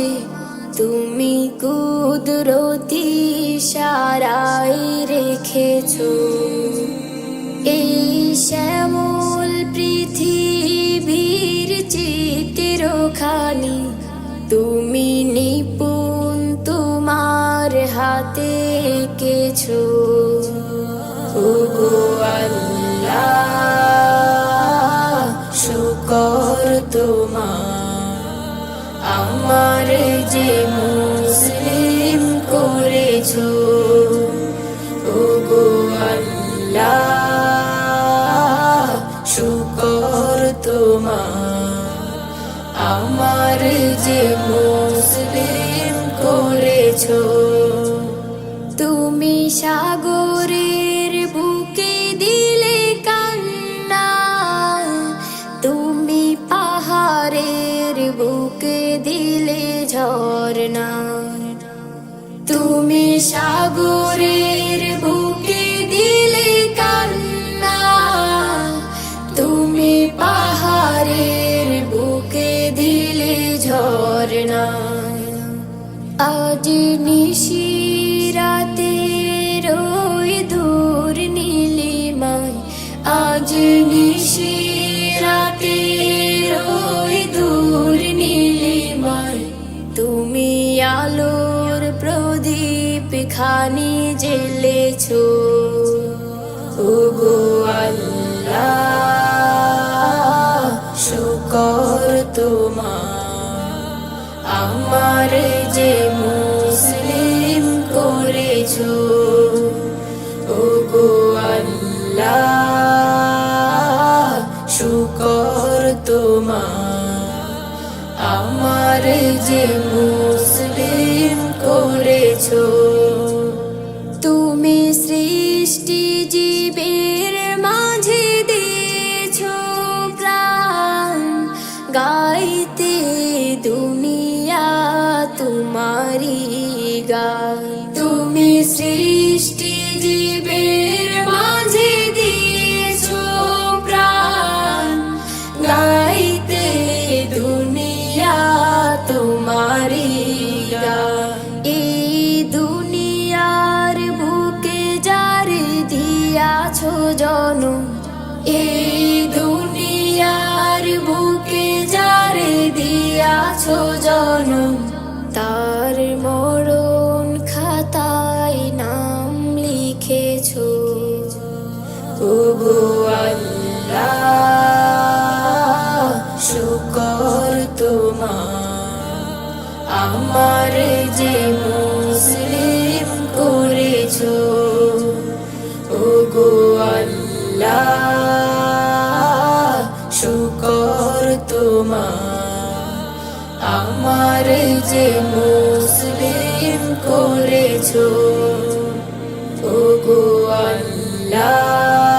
মাঝে তুমি কুদরতি ইশারায় রেখেছো এই শ্যামল পৃথিবীর চিত্রখানি। তুমি নিপুণ তোমার হাতে এঁকেছো। ওগো আল্লাহ, শুকর তোমার, আমার যে মুসলিম করেছো। ওগো আল্লাহ, শুকর তোমার, আমার যে মুসলিম করেছো। তুমি সাগরের বুকে দিলে কান্না, তুমি পাহাড়ের বুকে দিলে ঝরনা। তুমি সাগরের বুকে দিলে কান্না, তুমি পাহাড়ের বুকে দিলে ঝরনা। আজ নিশিরাতে রই দূর নীলিমায়, আজ নিশিরাতে রই দূর নীলিমায়, তুমি আলোর প্রদীপ খানি জ্বেলেছো। ওগো আল্লাহ, শুকর তোমার, আমার যে মুসলিম করেছো। ওগো আল্লাহ, শুকর তোমার, আমার যে মুসলিম করেছো। তুমি সৃষ্টি জীবের মাঝে দিয়েছো প্রাণ, গাইতে দুনিয়া তোমারি গান। তুমি সৃষ্টি জীবের মাঝে দিয়েছো প্রাণ, গাইতে দুনিয়া তোমারি গান। এই দুনিয়ার বুকে যারে দিয়াছো জনম, এই দুনিয়ার বুকে যারে দিয়াছো জনম, তার মরণ খাতায় নাম লিখেছো। ওগো আল্লাহ, শুকর তোমার, আমার যে মুসলিম করেছো। ওগো আল্লাহ, শুকর তোমার, আমার যে মুসলিম করেছো। ওগো আল্লাহ।